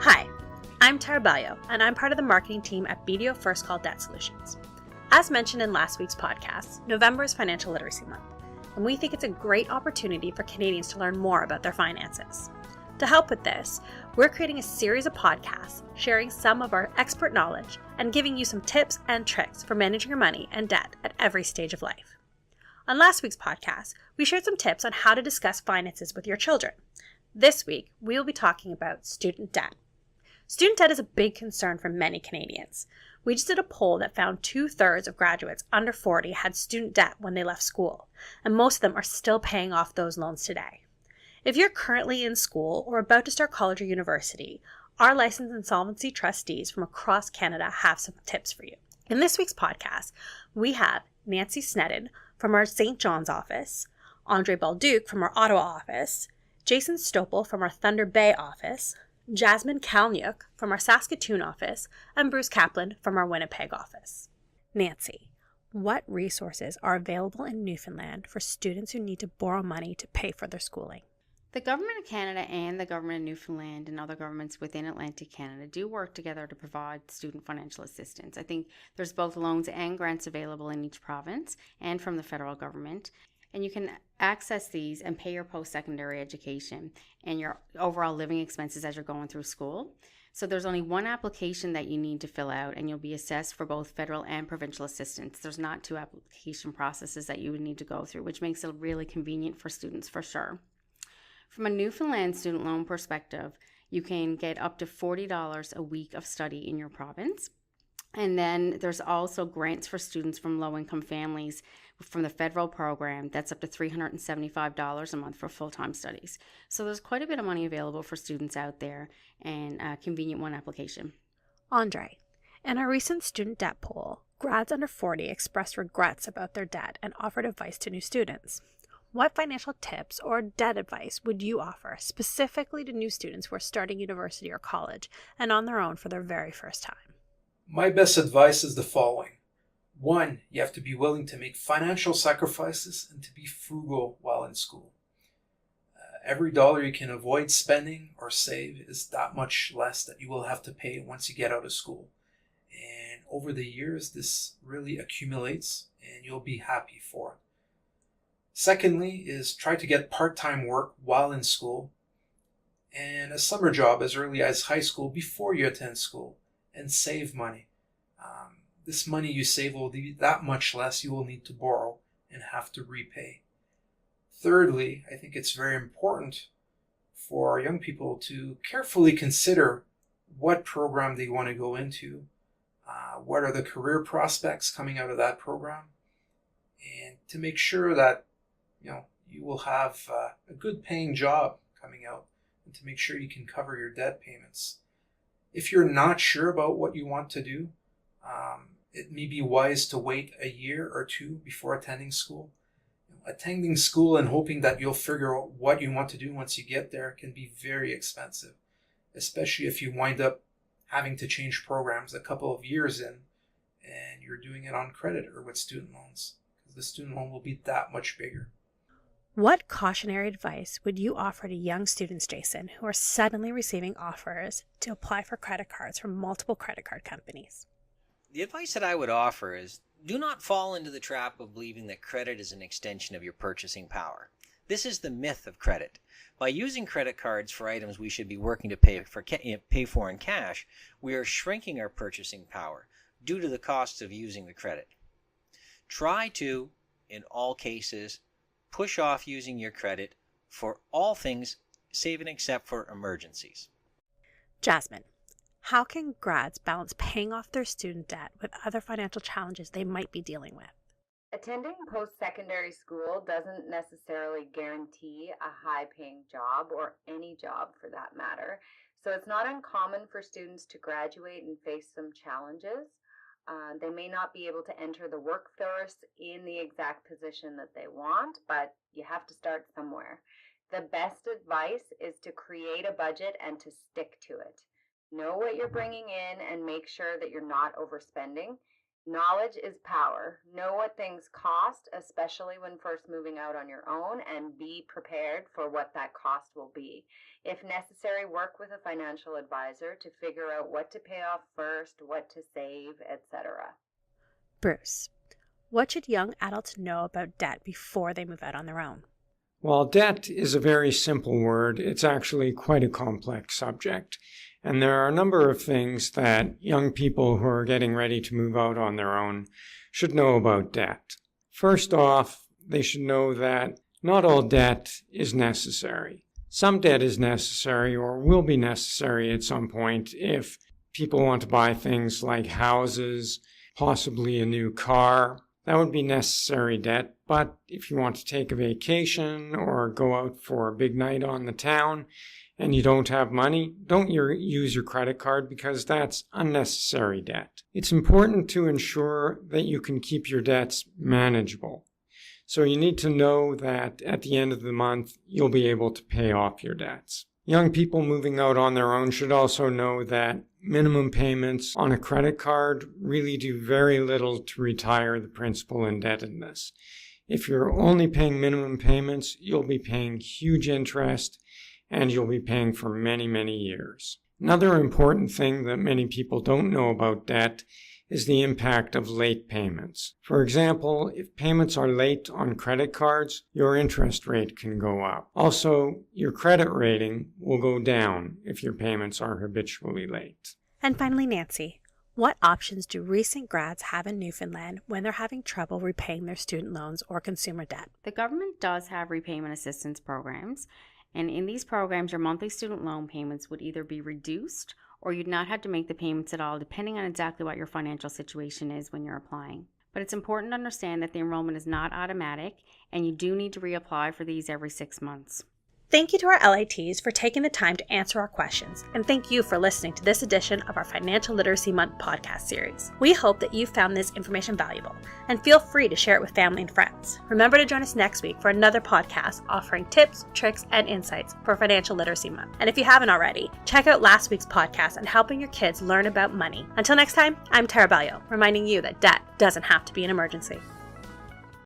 Hi, I'm Tara Ballo, and I'm part of the marketing team at BDO First Call Debt Solutions. As mentioned in last week's podcast, November is Financial Literacy Month, and we think it's a great opportunity for Canadians to learn more about their finances. To help with this, we're creating a series of podcasts sharing some of our expert knowledge and giving you some tips and tricks for managing your money and debt at every stage of life. On last week's podcast, we shared some tips on how to discuss finances with your children. This week, we will be talking about student debt. Student debt is a big concern for many Canadians. We just did a poll that found 2/3 of graduates under 40 had student debt when they left school, and most of them are still paying off those loans today. If you're currently in school or about to start college or university, our licensed insolvency trustees from across Canada have some tips for you. In this week's podcast, we have Nancy Snedden from our St. John's office, Andre Balduc from our Ottawa office, Jason Stopel from our Thunder Bay office, Jasmine Kalniuk from our Saskatoon office, and Bruce Kaplan from our Winnipeg office. Nancy, what resources are available in Newfoundland for students who need to borrow money to pay for their schooling? The Government of Canada and the Government of Newfoundland and other governments within Atlantic Canada do work together to provide student financial assistance. I think there's both loans and grants available in each province and from the federal government. And you can access these and pay your post-secondary education and your overall living expenses as you're going through school. So there's only one application that you need to fill out, and you'll be assessed for both federal and provincial assistance. There's not two application processes that you would need to go through, which makes it really convenient for students for sure. From a Newfoundland student loan perspective, you can get up to $40 a week of study in your province. And then there's also grants for students from low-income families from the federal program. That's up to $375 a month for full-time studies. So there's quite a bit of money available for students out there, and a convenient one application. Andre, in our recent student debt poll, grads under 40 expressed regrets about their debt and offered advice to new students. What financial tips or debt advice would you offer specifically to new students who are starting university or college and on their own for their very first time? My best advice is the following. 1, you have to be willing to make financial sacrifices and to be frugal while in school. Every dollar you can avoid spending or save is that much less that you will have to pay once you get out of school. And over the years, this really accumulates and you'll be happy for it. Secondly is try to get part-time work while in school and a summer job as early as high school before you attend school, and save money. This money you save will be that much less you will need to borrow and have to repay. Thirdly, I think it's very important for our young people to carefully consider what program they want to go into, what are the career prospects coming out of that program, and to make sure that you will have a good paying job coming out, and to make sure you can cover your debt payments. If you're not sure about what you want to do, it may be wise to wait a year or two before attending school. Attending school and hoping that you'll figure out what you want to do once you get there can be very expensive, especially if you wind up having to change programs a couple of years in and you're doing it on credit or with student loans, because the student loan will be that much bigger. What cautionary advice would you offer to young students, Jason, who are suddenly receiving offers to apply for credit cards from multiple credit card companies? The advice that I would offer is do not fall into the trap of believing that credit is an extension of your purchasing power. This is the myth of credit. By using credit cards for items we should be working to pay for in cash, we are shrinking our purchasing power due to the costs of using the credit. Try to, in all cases, push off using your credit for all things save and except for emergencies. Jasmine, how can grads balance paying off their student debt with other financial challenges they might be dealing with? Attending post-secondary school doesn't necessarily guarantee a high-paying job, or any job for that matter. So it's not uncommon for students to graduate and face some challenges. They may not be able to enter the workforce in the exact position that they want, but you have to start somewhere. The best advice is to create a budget and to stick to it. Know what you're bringing in and make sure that you're not overspending. Knowledge is power. Know what things cost, especially when first moving out on your own, and be prepared for what that cost will be. If necessary, work with a financial advisor to figure out what to pay off first, what to save, etc. Bruce, what should young adults know about debt before they move out on their own? While debt is a very simple word, it's actually quite a complex subject. And there are a number of things that young people who are getting ready to move out on their own should know about debt. First off, they should know that not all debt is necessary. Some debt is necessary or will be necessary at some point if people want to buy things like houses, possibly a new car. That would be necessary debt. But if you want to take a vacation or go out for a big night on the town and you don't have money, don't use your credit card because that's unnecessary debt. It's important to ensure that you can keep your debts manageable. So you need to know that at the end of the month, you'll be able to pay off your debts. Young people moving out on their own should also know that minimum payments on a credit card really do very little to retire the principal indebtedness. If you're only paying minimum payments, you'll be paying huge interest and you'll be paying for many, many years. Another important thing that many people don't know about debt is the impact of late payments. For example, if payments are late on credit cards, your interest rate can go up. Also, your credit rating will go down if your payments are habitually late. And finally, Nancy, what options do recent grads have in Newfoundland when they're having trouble repaying their student loans or consumer debt? The government does have repayment assistance programs, and in these programs, your monthly student loan payments would either be reduced or you'd not have to make the payments at all, depending on exactly what your financial situation is when you're applying. But it's important to understand that the enrollment is not automatic, and you do need to reapply for these every 6 months. Thank you to our LITs for taking the time to answer our questions, and thank you for listening to this edition of our Financial Literacy Month podcast series. We hope that you found this information valuable, and feel free to share it with family and friends. Remember to join us next week for another podcast offering tips, tricks, and insights for Financial Literacy Month. And if you haven't already, check out last week's podcast on helping your kids learn about money. Until next time, I'm Tara Ballo, reminding you that debt doesn't have to be an emergency.